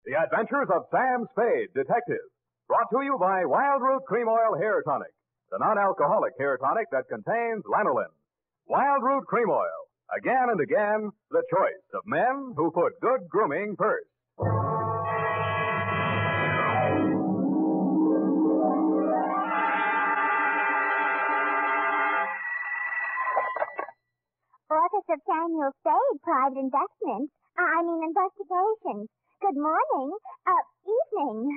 The Adventures of Sam Spade, Detective. Brought to you by Wild Root Cream Oil Hair Tonic, the non-alcoholic hair tonic that contains lanolin. Wild Root Cream Oil. Again and again, the choice of men who put good grooming first. Office of Samuel Spade, Private Investigations. Good morning. Evening.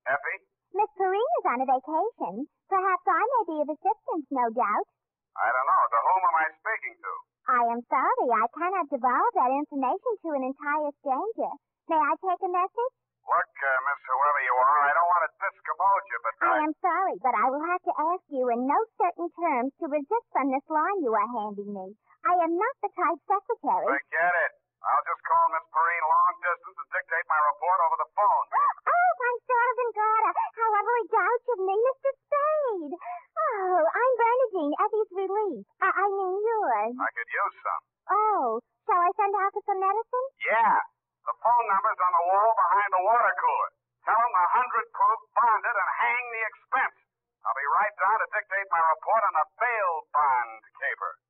Effie? Miss Perrine is on a vacation. Perhaps I may be of assistance, no doubt. I don't know. To whom am I speaking to? I am sorry. I cannot divulge that information to an entire stranger. May I take a message? Look, Miss Whoever you are, I don't want to discommode you, but I am sorry, but I will have to ask you in no certain terms to resist from this line you are handing me. I am not the type secretary. Forget it. I'll just call Miss Perrine long distance and dictate my report over the phone. Oh, my servant daughter. However it doubts of me, Mr. Spade. Oh, I'm Bernadine, Effie's relief. I mean yours. I could use some. Oh, shall I send out for some medicine? Yeah. The phone number's on the wall behind the water cooler. Tell them the 100 proof bonded and hang the expense. I'll be right down to dictate my report on the bail bond caper.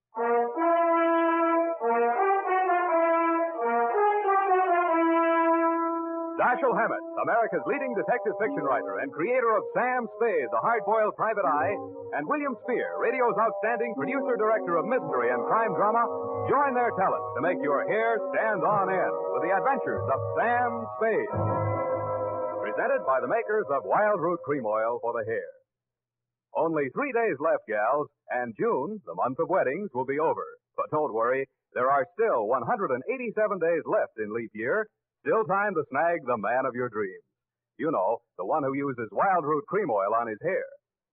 Dashiell Hammett, America's leading detective fiction writer and creator of Sam Spade, the hard-boiled private eye, and William Spear, radio's outstanding producer-director of mystery and crime drama, join their talents to make your hair stand on end with the adventures of Sam Spade. Presented by the makers of Wild Root Cream Oil for the hair. Only 3 days left, gals, and June, the month of weddings, will be over. But don't worry, there are still 187 days left in leap year. Still time to snag the man of your dreams. You know, the one who uses Wild Root Cream Oil on his hair.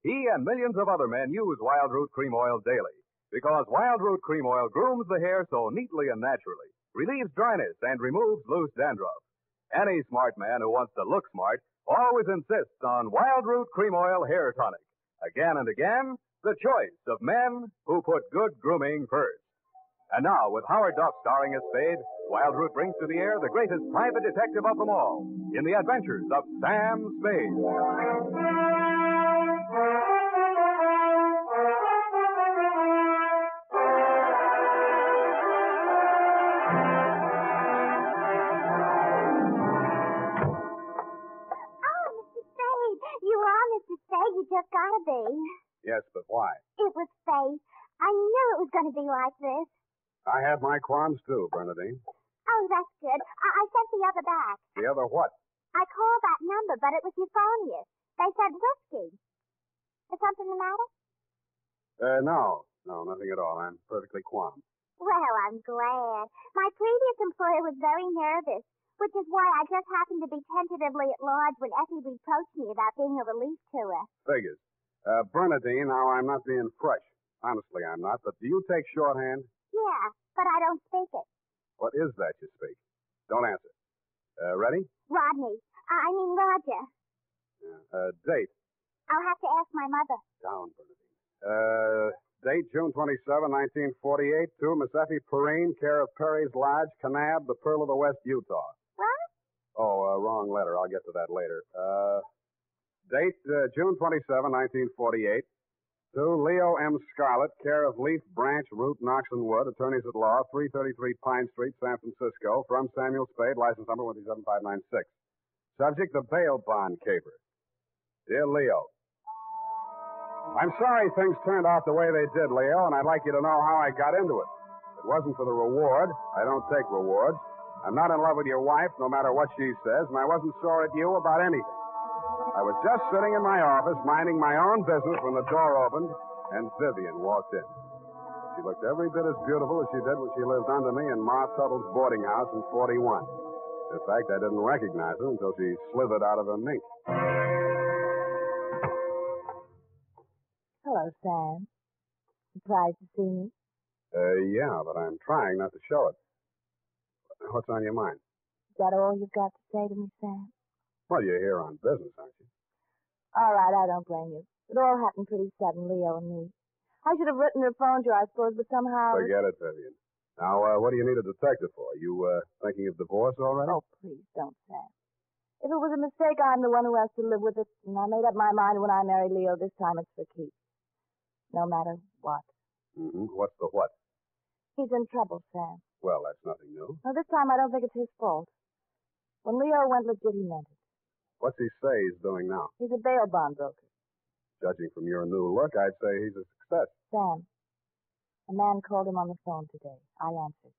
He and millions of other men use Wild Root Cream Oil daily because Wild Root Cream Oil grooms the hair so neatly and naturally, relieves dryness, and removes loose dandruff. Any smart man who wants to look smart always insists on Wild Root Cream Oil Hair Tonic. Again and again, the choice of men who put good grooming first. And now, with Howard Duff starring as Spade, Wild Root brings to the air the greatest private detective of them all in the adventures of Sam Spade. Oh, Mr. Spade. You are Mr. Spade. You just gotta be. Yes, but why? It was fate. I knew it was going to be like this. I have my qualms, too, Bernadine. Oh, that's good. I sent the other back. The other what? I called that number, but it was euphonious. They said whiskey. Is something the matter? No, nothing at all. I'm perfectly calm. Well, I'm glad. My previous employer was very nervous, which is why I just happened to be tentatively at large when Effie reproached me about being a relief to her. Figures. Bernadine, now I'm not being fresh. Honestly, I'm not. But do you take shorthand? Yeah, but I don't speak it. What is that you speak? Don't answer. Ready? Rodney. I mean Roger. Date. I'll have to ask my mother. Down, Bernadine. Date, June 27, 1948, to Miss Effie Perrine, care of Perry's Lodge, Kanab, the Pearl of the West, Utah. What? Oh, wrong letter. I'll get to that later. Date, June 27, 1948. To Leo M. Scarlett, care of Leaf Branch, Root, Knox and Wood, attorneys at law, 333 Pine Street, San Francisco, from Samuel Spade, license number 17596. Subject, the bail bond caper. Dear Leo, I'm sorry things turned out the way they did, Leo, and I'd like you to know how I got into it. It wasn't for the reward. I don't take rewards. I'm not in love with your wife, no matter what she says, and I wasn't sore at you about anything. I was just sitting in my office, minding my own business, when the door opened, and Vivian walked in. She looked every bit as beautiful as she did when she lived under me in Ma Tuttle's boarding house in 41. In fact, I didn't recognize her until she slithered out of her mink. Hello, Sam. Surprised to see me? Yeah, but I'm trying not to show it. What's on your mind? Is that all you've got to say to me, Sam? Well, you're here on business, aren't you? All right, I don't blame you. It all happened pretty sudden, Leo and me. I should have written or phoned you, I suppose, but somehow... Forget it, Vivian. Now, what do you need a detective for? You, thinking of divorce already? Oh, please don't, Sam. If it was a mistake, I'm the one who has to live with it. And I made up my mind when I married Leo. This time it's for keeps. No matter what. Mm-hmm. What's the what? He's in trouble, Sam. Well, that's nothing new. No, this time I don't think it's his fault. When Leo went legit, he meant it. What's he say he's doing now? He's a bail bond broker. Judging from your new look, I'd say he's a success. Sam, a man called him on the phone today. I answered.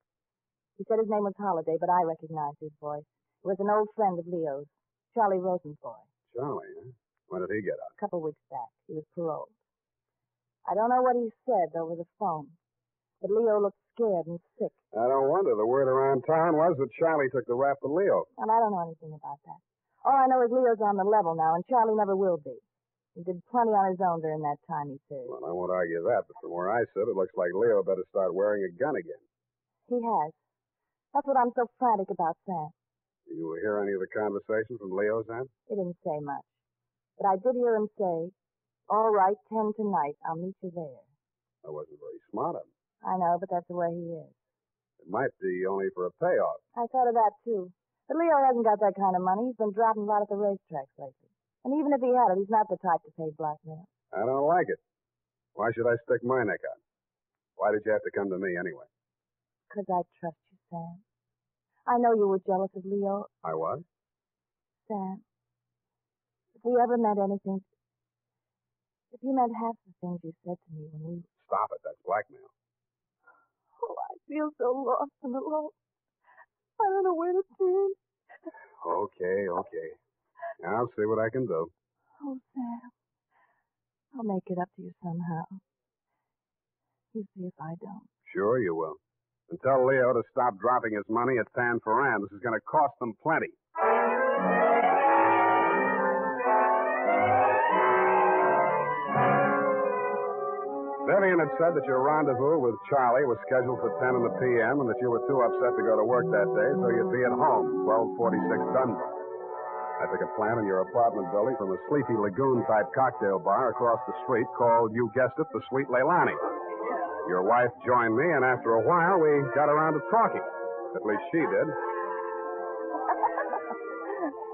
He said his name was Holiday, but I recognized his voice. It was an old friend of Leo's, Charlie Rosen's boy. Charlie, huh? When did he get out? A couple weeks back. He was paroled. I don't know what he said over the phone, but Leo looked scared and sick. I don't wonder. The word around town was that Charlie took the rap for Leo. And I don't know anything about that. All I know is Leo's on the level now, and Charlie never will be. He did plenty on his own during that time he served. Well, I won't argue that, but from where I sit, it looks like Leo better start wearing a gun again. He has. That's what I'm so frantic about, Sam. Did you hear any of the conversation from Leo's end? He didn't say much. But I did hear him say, all right, 10 tonight. I'll meet you there. That wasn't very smart of him. I know, but that's the way he is. It might be only for a payoff. I thought of that, too. But Leo hasn't got that kind of money. He's been dropping a lot at the racetracks lately. And even if he had it, he's not the type to pay blackmail. I don't like it. Why should I stick my neck out? Why did you have to come to me anyway? 'Cause I trust you, Sam. I know you were jealous of Leo. I was? Sam, if we ever meant anything, if you meant half the things you said to me when we... Stop it. That's blackmail. Oh, I feel so lost and alone. I don't know where to turn. Okay. I'll see what I can do. Oh, Sam, I'll make it up to you somehow. You see if I don't. Sure you will. And tell Leo to stop dropping his money at San Ferran. This is going to cost them plenty. Vivian had said that your rendezvous with Charlie was scheduled for 10 in the p.m. and that you were too upset to go to work that day, so you'd be at home, 1246 Dunbar. I took a plan in your apartment building from a sleepy lagoon-type cocktail bar across the street called, you guessed it, the Sweet Leilani. Your wife joined me, and after a while, we got around to talking. At least she did.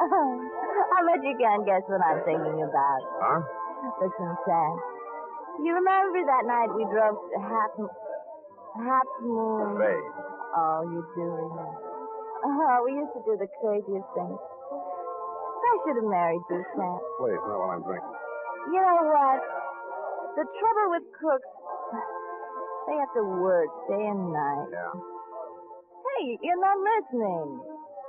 I bet you can't guess what I'm thinking about. Huh? Listen, Sam. You remember that night we drove to Half Moon? Spade. Oh, you do remember. Oh, we used to do the craziest things. I should have married you, Sam. Please, not while I'm drinking. You know what? The trouble with cooks, they have to work day and night. Yeah. Hey, you're not listening.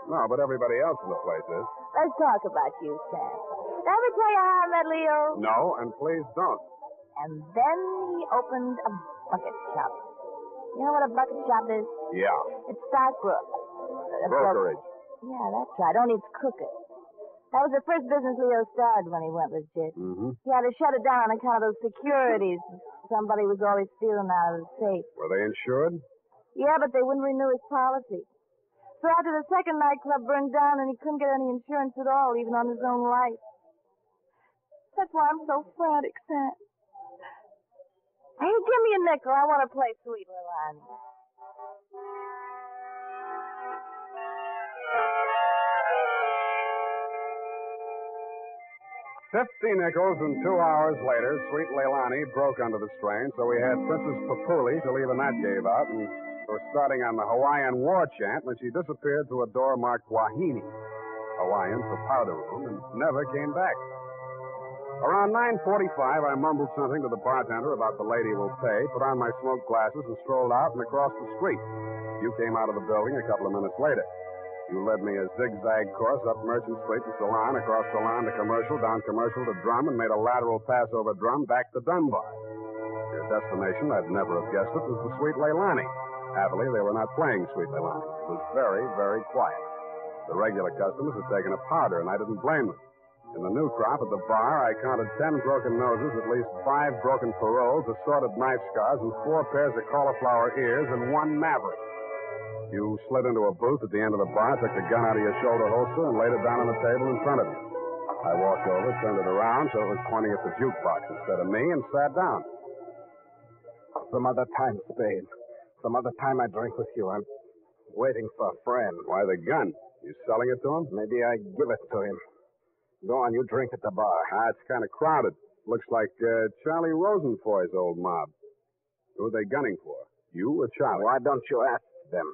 No, but everybody else in the place is. Let's talk about you, Sam. Did I ever tell you how I met Leo? No, and please don't. And then he opened a bucket shop. You know what a bucket shop is? Yeah. It's stockbrook. Brokerage. Yeah, that's right. Only it's crooked. That was the first business Leo started when he went legit. Mm-hmm. He had to shut it down on account of those securities somebody was always stealing out of the safe. Were they insured? Yeah, but they wouldn't renew his policy. So after the second nightclub burned down and he couldn't get any insurance at all, even on his own life. That's why I'm so frantic, Sam. Hey, give me a nickel. I want to play Sweet Leilani. 50 nickels, and 2 hours later, Sweet Leilani broke under the strain, so we had Princess Papuli till even that gave out, and were starting on the Hawaiian war chant when she disappeared through a door marked Wahine, Hawaiian for powder room, and never came back. Around 9:45, I mumbled something to the bartender about the lady will pay, put on my smoke glasses, and strolled out and across the street. You came out of the building a couple of minutes later. You led me a zigzag course up Merchant Street to Salon, across Salon to Commercial, down Commercial to Drum, and made a lateral pass over Drum back to Dunbar. Your destination, I'd never have guessed it, was the Sweet Leilani. Happily, they were not playing Sweet Leilani. It was very, very quiet. The regular customers had taken a powder, and I didn't blame them. In the new crop at the bar, I counted 10 broken noses, at least 5 broken paroles, assorted knife scars, and 4 pairs of cauliflower ears, and 1 maverick. You slid into a booth at the end of the bar, took the gun out of your shoulder holster, and laid it down on the table in front of you. I walked over, turned it around so it was pointing at the jukebox instead of me, and sat down. Some other time, Spade. Some other time I drink with you. I'm waiting for a friend. Why the gun? You selling it to him? Maybe I give it to him. Go on, you drink at the bar. It's kind of crowded. Looks like Charlie Rosenfoy's old mob. Who are they gunning for? You or Charlie? Why don't you ask them?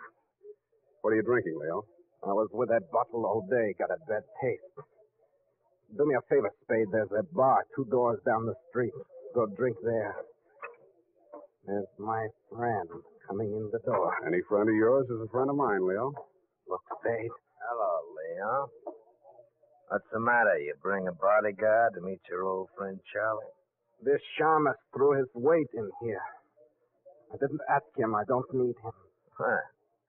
What are you drinking, Leo? I was with that bottle all day. Got a bad taste. Do me a favor, Spade. There's a bar 2 doors down the street. Go drink there. There's my friend coming in the door. Any friend of yours is a friend of mine, Leo. Look, Spade. Hello, Leo. What's the matter? You bring a bodyguard to meet your old friend Charlie? This shamus threw his weight in here. I didn't ask him. I don't need him. Huh.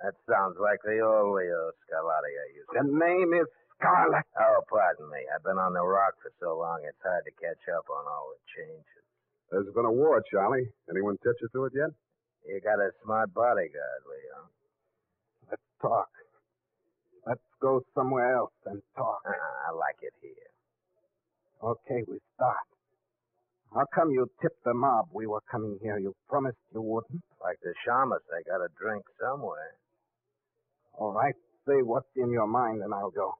That sounds like the old Leo Scarlatti I used to. The name is Scarlet. Oh, pardon me. I've been on the rock for so long, it's hard to catch up on all the changes. There's been a war, Charlie. Anyone tip you to it yet? You got a smart bodyguard, Leo. Let's talk. Let's go somewhere else and talk. I like it here. Okay, we start. How come you tipped the mob we were coming here? You promised you wouldn't. Like the shamus, they got to drink somewhere. All right, say what's in your mind and I'll go.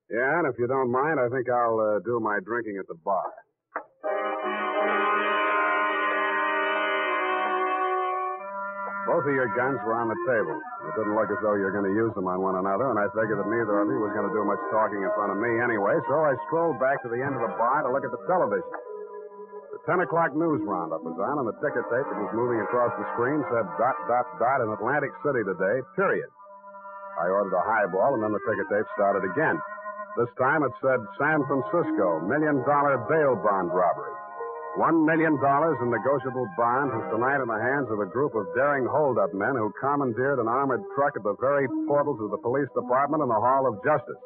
Yeah, and if you don't mind, I think I'll do my drinking at the bar. Both of your guns were on the table. It didn't look as though you were going to use them on one another, and I figured that neither of you was going to do much talking in front of me anyway, so I strolled back to the end of the bar to look at the television. The 10 o'clock news roundup was on, and the ticker tape that was moving across the screen said ... in Atlantic City today, period. I ordered a highball, and then the ticker tape started again. This time it said San Francisco, $1 million bail bond robbery. $1 million in negotiable bonds is tonight in the hands of a group of daring hold-up men who commandeered an armored truck at the very portals of the police department in the Hall of Justice.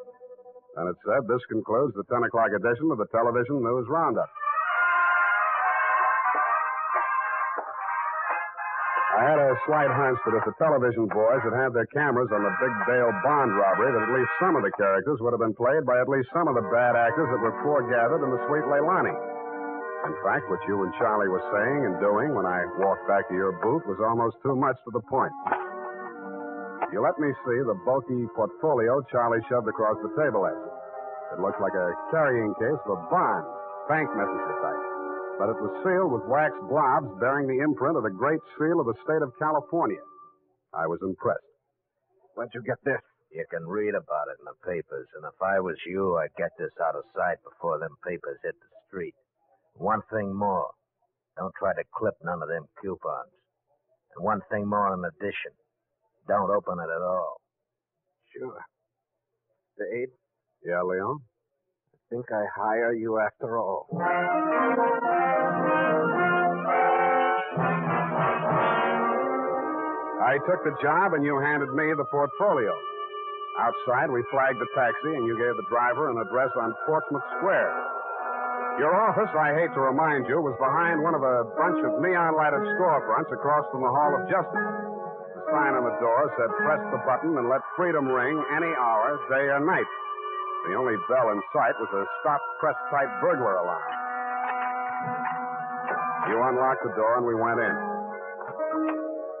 And it said this concludes the 10 o'clock edition of the television news roundup. I had a slight hunch that if the television boys had had their cameras on the big bail bond robbery, that at least some of the characters would have been played by at least some of the bad actors that were foregathered in the Sweet Leilani. In fact, what you and Charlie were saying and doing when I walked back to your booth was almost too much to the point. You let me see the bulky portfolio Charlie shoved across the table at you. It looked like a carrying case for bonds, bank messenger type. But it was sealed with wax blobs bearing the imprint of the Great Seal of the state of California. I was impressed. Where'd you get this? You can read about it in the papers, and if I was you, I'd get this out of sight before them papers hit the street. One thing more. Don't try to clip none of them coupons. And one thing more in addition. Don't open it at all. Sure. Spade? Yeah, Leon? I think I hire you after all. I took the job and you handed me the portfolio. Outside, we flagged the taxi and you gave the driver an address on Portsmouth Square. Your office, I hate to remind you, was behind one of a bunch of neon-lighted storefronts across from the Hall of Justice. The sign on the door said, press the button and let freedom ring any hour, day or night. The only bell in sight was a stop-press-type burglar alarm. You unlocked the door and we went in.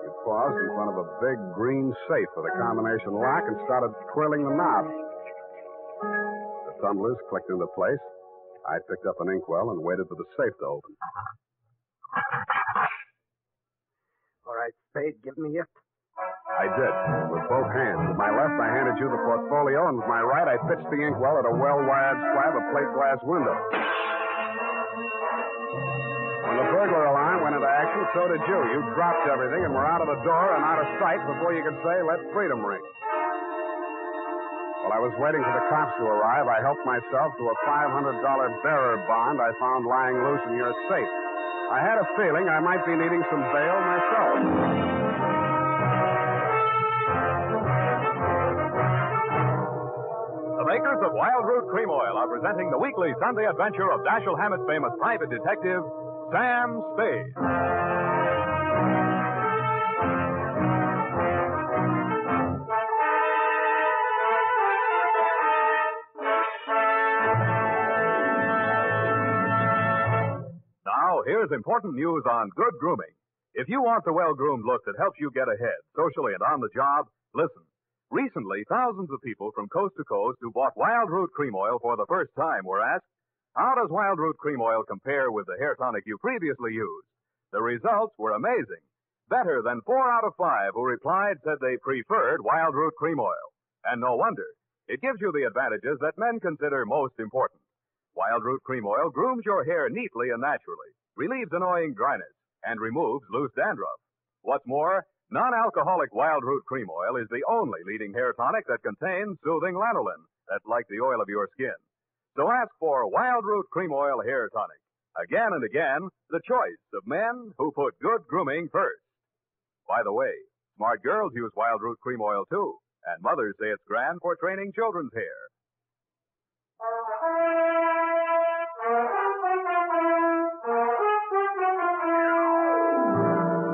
You paused in front of a big green safe with a combination lock and started twirling the knob. The tumblers clicked into place. I picked up an inkwell and waited for the safe to open. All right, Spade, give me it. I did, with both hands. With my left, I handed you the portfolio, and with my right, I pitched the inkwell at a well-wired slab of plate glass window. When the burglar alarm went into action, so did you. You dropped everything and were out of the door and out of sight before you could say, let freedom ring. While I was waiting for the cops to arrive, I helped myself to a $500 bearer bond I found lying loose in your safe. I had a feeling I might be needing some bail myself. The makers of Wild Root Cream Oil are presenting the weekly Sunday adventure of Dashiell Hammett's famous private detective, Sam Spade. Here's important news on good grooming. If you want the well-groomed look that helps you get ahead, socially and on the job, listen. Recently, thousands of people from coast to coast who bought Wild Root Cream Oil for the first time were asked, how does Wild Root Cream Oil compare with the hair tonic you previously used? The results were amazing. Better than 4 out of 5 who replied said they preferred Wild Root Cream Oil. And no wonder. It gives you the advantages that men consider most important. Wild Root Cream Oil grooms your hair neatly and naturally, relieves annoying dryness, and removes loose dandruff. What's more, non-alcoholic Wild Root Cream Oil is the only leading hair tonic that contains soothing lanolin, that's like the oil of your skin. So ask for Wild Root Cream Oil Hair Tonic. Again and again, the choice of men who put good grooming first. By the way, smart girls use Wild Root Cream Oil too, and mothers say it's grand for training children's hair.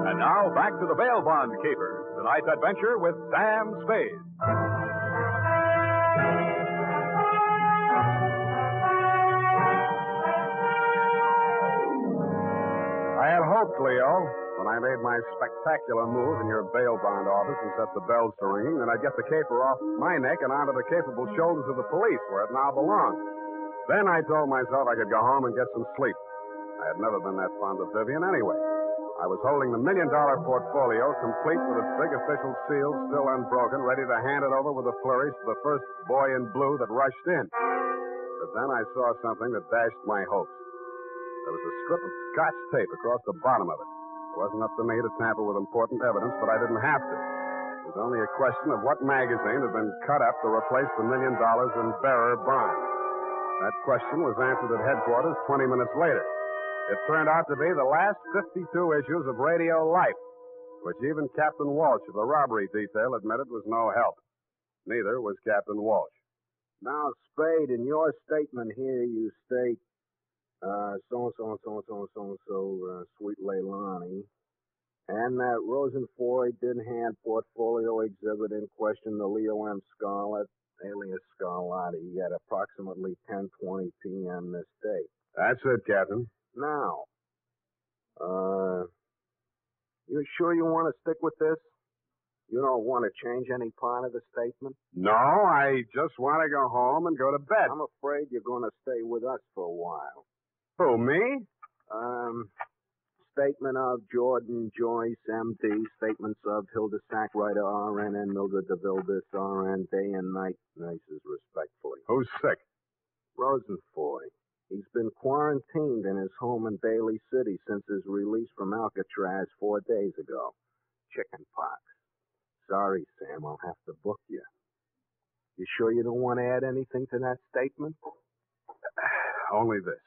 And now back to the bail bond capers. Tonight's adventure with Sam Spade. I had hoped, Leo, when I made my spectacular move in your bail bond office and set the bells to ringing, that I'd get the caper off my neck and onto the capable shoulders of the police, where it now belonged. Then I told myself I could go home and get some sleep. I had never been that fond of Vivian anyway. I was holding the $1 million portfolio, complete with its big official seal still unbroken, ready to hand it over with a flourish to the first boy in blue that rushed in. But then I saw something that dashed my hopes. There was a strip of Scotch tape across the bottom of it. It wasn't up to me to tamper with important evidence, but I didn't have to. It was only a question of what magazine had been cut up to replace the $1 million in bearer bonds. That question was answered at headquarters 20 minutes later. It turned out to be the last 52 issues of Radio Life, which even Captain Walsh of the robbery detail admitted was no help. Neither was Captain Walsh. Now, Spade, in your statement here, you state, Sweet Leilani, and that Rosenfoy did hand portfolio exhibit in question to Leo M. Scarlett, alias Scarlatti, at approximately 10:20 p.m. this day. That's it, Captain. Now, you sure you want to stick with this? You don't want to change any part of the statement? No, I just want to go home and go to bed. I'm afraid you're going to stay with us for a while. Who, me? Statement of Jordan Joyce, M.D. Statements of Hilda Sackwriter, R.N. and Mildred DeVilbiss, R.N. Day and night nurses, respectfully. Who's sick? Rosenfoy. He's been quarantined in his home in Daly City since his release from Alcatraz 4 days ago. Chicken pox. Sorry, Sam, I'll have to book you. You sure you don't want to add anything to that statement? Only this.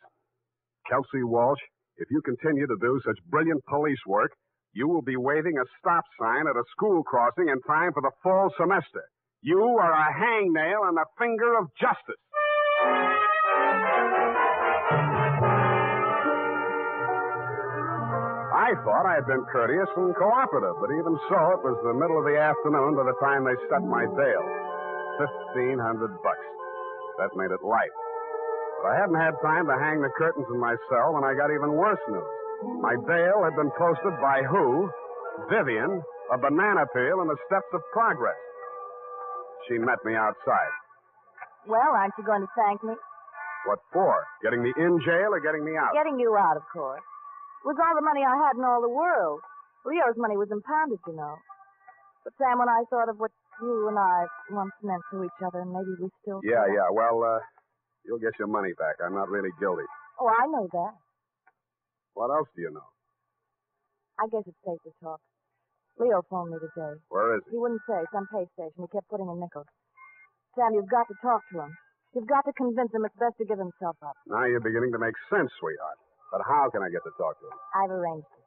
Kelsey Walsh, if you continue to do such brilliant police work, you will be waving a stop sign at a school crossing in time for the fall semester. You are a hangnail on the finger of justice. I thought I had been courteous and cooperative, but even so, it was the middle of the afternoon by the time they set my bail. $1,500. That made it light. But I hadn't had time to hang the curtains in my cell when I got even worse news. My bail had been posted by who? Vivian, a banana peel, and the steps of progress. She met me outside. Well, aren't you going to thank me? What for? Getting me in jail or getting me out? Getting you out, of course. It was all the money I had in all the world. Leo's money was impounded, you know. But, Sam, when I thought of what you and I once meant to each other, maybe we still... Yeah. Well, you'll get your money back. I'm not really guilty. Oh, I know that. What else do you know? I guess it's safe to talk. Leo phoned me today. Where is he? He wouldn't say. Some pay station. He kept putting in nickels. Sam, you've got to talk to him. You've got to convince him it's best to give himself up. Now you're beginning to make sense, sweetheart. But how can I get to talk to him? I've arranged it.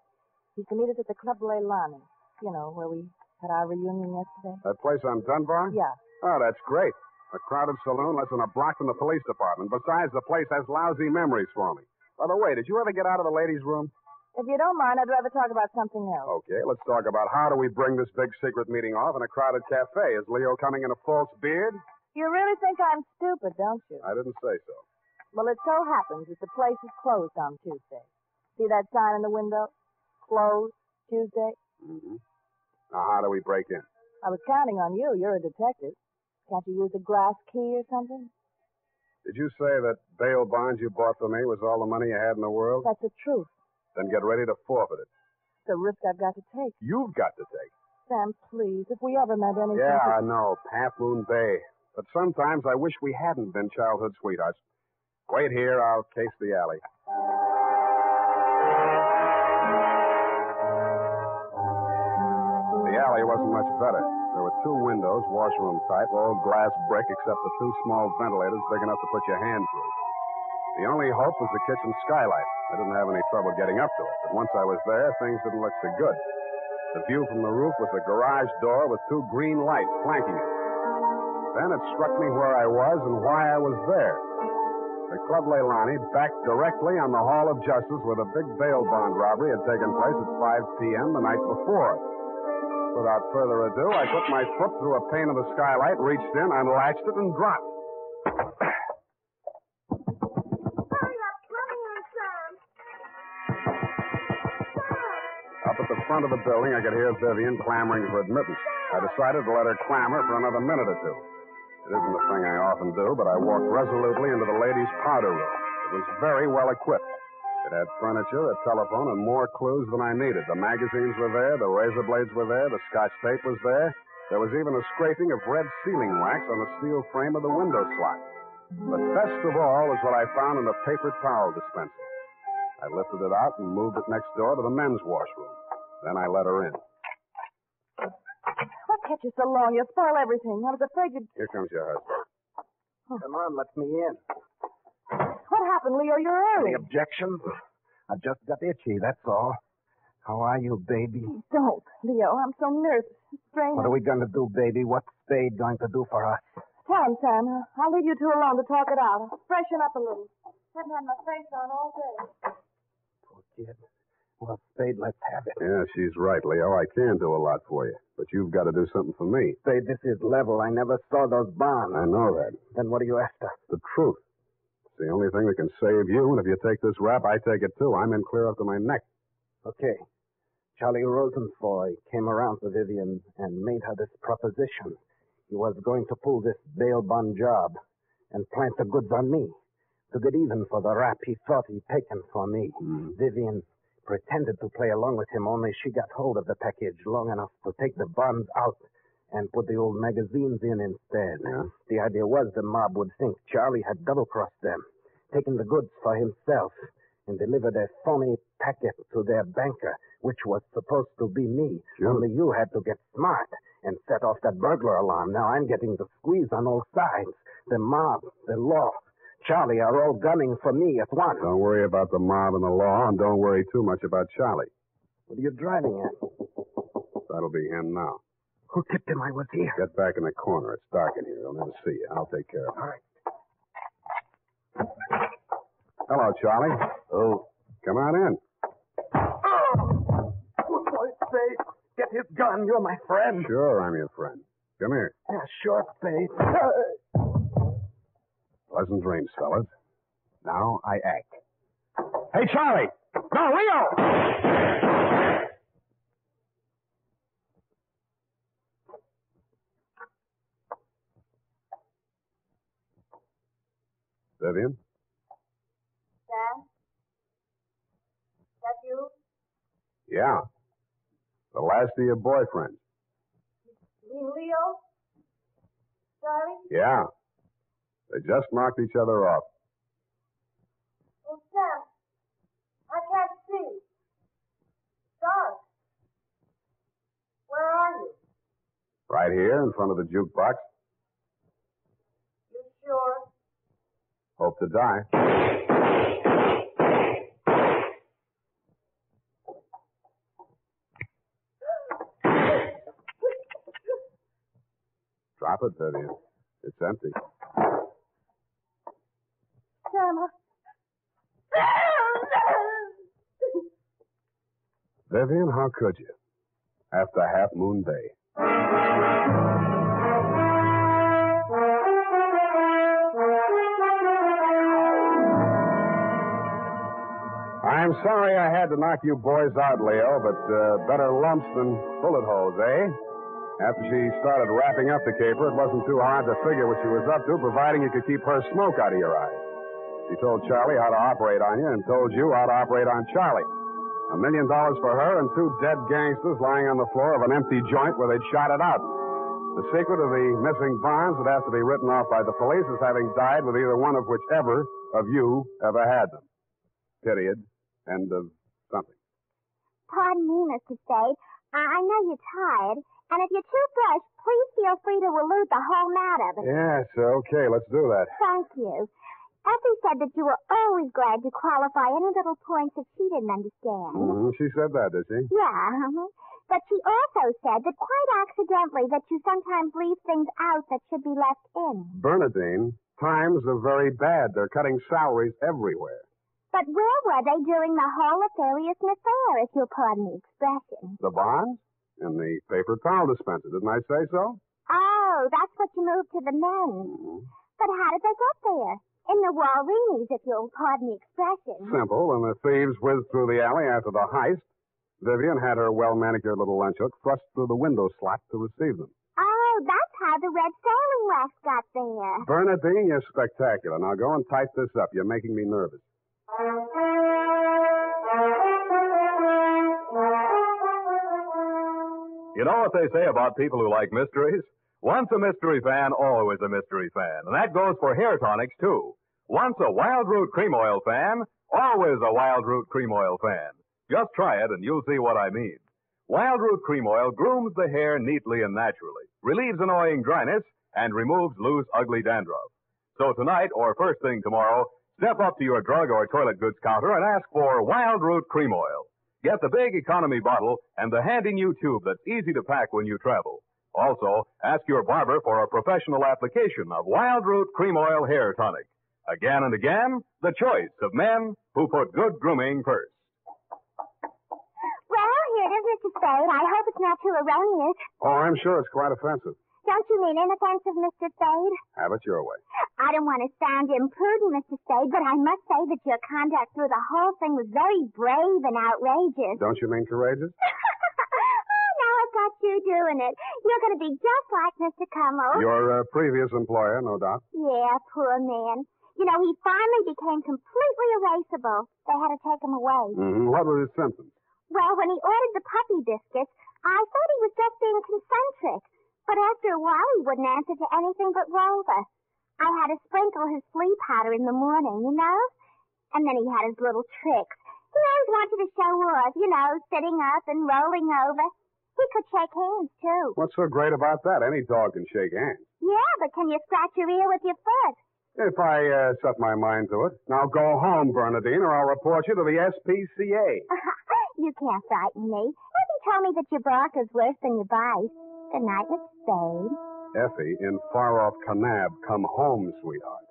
He's to meet us at the Club Leilani. You know, where we had our reunion yesterday. That place on Dunbar? Yeah. Oh, that's great. A crowded saloon less than a block from the police department. Besides, the place has lousy memories for me. By the way, did you ever get out of the ladies' room? If you don't mind, I'd rather talk about something else. Okay, let's talk about how do we bring this big secret meeting off in a crowded cafe. Is Leo coming in a false beard? You really think I'm stupid, don't you? I didn't say so. Well, it so happens that the place is closed on Tuesday. See that sign in the window? Closed Tuesday? Mm-hmm. Now, how do we break in? I was counting on you. You're a detective. Can't you use a grass key or something? Did you say that bail bonds you bought for me was all the money you had in the world? That's the truth. Then get ready to forfeit it. It's a risk I've got to take. You've got to take. Sam, please, if we ever met anything... Yeah, I know. Half Moon Bay. But sometimes I wish we hadn't been childhood sweethearts. Wait here. I'll case the alley. The alley wasn't much better. There were 2 windows, washroom type, all glass brick except for 2 small ventilators big enough to put your hand through. The only hope was the kitchen skylight. I didn't have any trouble getting up to it, but once I was there, things didn't look so good. The view from the roof was a garage door with 2 green lights flanking it. Then it struck me where I was and why I was there. The Club Leilani backed directly on the Hall of Justice where the big bail bond robbery had taken place at 5 p.m. the night before. Without further ado, I put my foot through a pane of the skylight, reached in, unlatched it, and dropped. Hurry up. Come here, Sam. Up at the front of the building, I could hear Vivian clamoring for admittance. I decided to let her clamor for another minute or two. It isn't a thing I often do, but I walked resolutely into the ladies' powder room. It was very well equipped. It had furniture, a telephone, and more clues than I needed. The magazines were there, the razor blades were there, the Scotch tape was there. There was even a scraping of red sealing wax on the steel frame of the window slot. But best of all was what I found in the paper towel dispenser. I lifted it out and moved it next door to the men's washroom. Then I let her in. What kept you so long? You'll spoil everything. I was afraid you'd... Here comes your husband. Come on, let me in. What happened, Leo? You're early. Any objections? I just got itchy, that's all. How are you, baby? Don't, Leo. I'm so nervous. Strained. What are we going to do, baby? What's Spade going to do for us? Tell him, Sam. I'll leave you two alone to talk it out. I'll freshen up a little. Haven't had my face on all day. Poor kid. Well, Spade, let's have it. Yeah, she's right, Leo. I can do a lot for you. But you've got to do something for me. Spade, this is level. I never saw those bonds. I know that. Then what are you after? The truth. It's the only thing that can save you, and if you take this rap, I take it too. I'm in clear up to my neck. Okay. Charlie Rosenfoy came around to Vivian and made her this proposition. He was going to pull this bail bond job and plant the goods on me to get even for the rap he thought he'd taken for me. Vivian pretended to play along with him, only she got hold of the package long enough to take the bonds out and put the old magazines in instead. Yeah? The idea was the mob would think Charlie had double-crossed them, taken the goods for himself, and delivered a phony packet to their banker, which was supposed to be me. Sure. Only you had to get smart and set off that burglar alarm. Now I'm getting the squeeze on all sides. The mob, the law, Charlie are all gunning for me at once. Don't worry about the mob and the law, and don't worry too much about Charlie. What are you driving at? That'll be him now. Who tipped him I was here? Get back in the corner. It's dark in here. They'll never see you. I'll take care of it. All right. Hello, Charlie. Oh. Come on in. Oh! Good boy, Spade. Get his gun. You're my friend. Sure, I'm your friend. Come here. Yeah, sure, Spade. Pleasant dreams, fellas. Now I act. Hey, Charlie! No, Leo! Vivian? Sam? That you? Yeah. The last of your boyfriends. You mean Leo? Charlie? Yeah. They just knocked each other off. Oh, Sam. I can't see. Dark. Where are you? Right here in front of the jukebox. You sure? Hope to die. Drop it, Vivian. It's empty. Sam, Vivian, how could you? After Half Moon Day. I'm sorry I had to knock you boys out, Leo, but better lumps than bullet holes, eh? After she started wrapping up the caper, it wasn't too hard to figure what she was up to, providing you could keep her smoke out of your eyes. She told Charlie how to operate on you and told you how to operate on Charlie. $1 million for her and 2 dead gangsters lying on the floor of an empty joint where they'd shot it out. The secret of the missing bonds would have to be written off by the police as having died with either one of whichever of you ever had them. Period. End of something. Pardon me, Mr. Spade. I know you're tired, and if you're too brushed, please feel free to allude the whole matter. But... Yes, okay, let's do that. Thank you. Effie said that you were always glad to qualify any little points that she didn't understand. She said that, did she? Yeah. But she also said that quite accidentally that you sometimes leave things out that should be left in. Bernadine, times are very bad. They're cutting salaries everywhere. But where were they during the whole nefariousness affair, if you'll pardon the expression? The bonds? In the paper towel dispenser, didn't I say so? Oh, that's what you moved to the men's. But how did they get there? In the Walreenies, if you'll pardon the expression. Simple. When the thieves whizzed through the alley after the heist, Vivian had her well-manicured little lunch hook thrust through the window slot to receive them. Oh, that's how the red sailing wax got there. Bernadine, you're spectacular. Now go and type this up. You're making me nervous. You know what they say about people who like mysteries? Once a mystery fan, always a mystery fan. And that goes for hair tonics, too. Once a Wild Root Cream Oil fan, always a Wild Root Cream Oil fan. Just try it and you'll see what I mean. Wild Root Cream Oil grooms the hair neatly and naturally, relieves annoying dryness, and removes loose, ugly dandruff. So tonight, or first thing tomorrow, step up to your drug or toilet goods counter and ask for Wild Root Cream Oil. Get the big economy bottle and the handy new tube that's easy to pack when you travel. Also, ask your barber for a professional application of Wild Root Cream Oil Hair Tonic. Again and again, the choice of men who put good grooming first. Well, here it is, Mr. Spade. I hope it's not too erroneous. Oh, I'm sure it's quite offensive. Don't you mean inoffensive, Mr. Spade? Have it your way. I don't want to sound imprudent, Mr. Spade, but I must say that your conduct through the whole thing was very brave and outrageous. Don't you mean courageous? Now I've got you doing it. You're going to be just like Mr. Cummel. Your previous employer, no doubt. Yeah, poor man. You know, he finally became completely erasable. They had to take him away. What were his symptoms? Well, when he ordered the puppy biscuits, I thought he was just being concentric. But after a while, he wouldn't answer to anything but Rover. I had to sprinkle his flea powder in the morning, you know? And then he had his little tricks. He always wanted to show off, you know, sitting up and rolling over. He could shake hands, too. What's so great about that? Any dog can shake hands. Yeah, but can you scratch your ear with your foot? If I set my mind to it. Now go home, Bernadine, or I'll report you to the SPCA. You can't frighten me. Effie told me that your bark is worse than your bite. Good night, Miss Spade. Effie, in far-off Kanab, come home, sweetheart.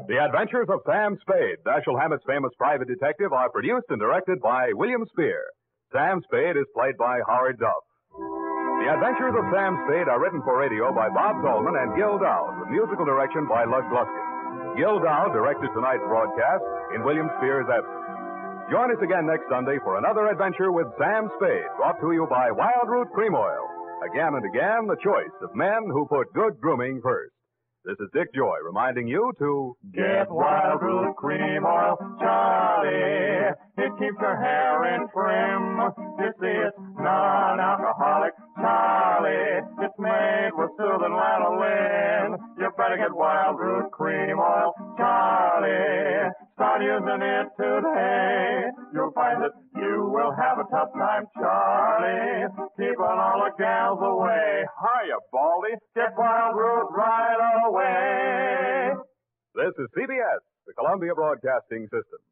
The Adventures of Sam Spade, Dashiell Hammett's famous private detective, are produced and directed by William Spear. Sam Spade is played by Howard Duff. The Adventures of Sam Spade are written for radio by Bob Tolman and Gil Dowd, with musical direction by Lud Gluskin. Gil Dowd directed tonight's broadcast in William Spear's absence. Join us again next Sunday for another adventure with Sam Spade, brought to you by Wild Root Cream Oil. Again and again, the choice of men who put good grooming first. This is Dick Joy reminding you to get Wild Root Cream Oil, Charlie. It keeps your hair in trim. You see, it's non-alcoholic, Charlie. It's made with soothing lanolin. You better get Wild Root Cream Oil, Charlie. Start using it today. You'll find that you will have a tough time, Charlie. Keeping all the gals away. Hiya, Baldy. Get Wild Root right away. This is CBS, the Columbia Broadcasting System.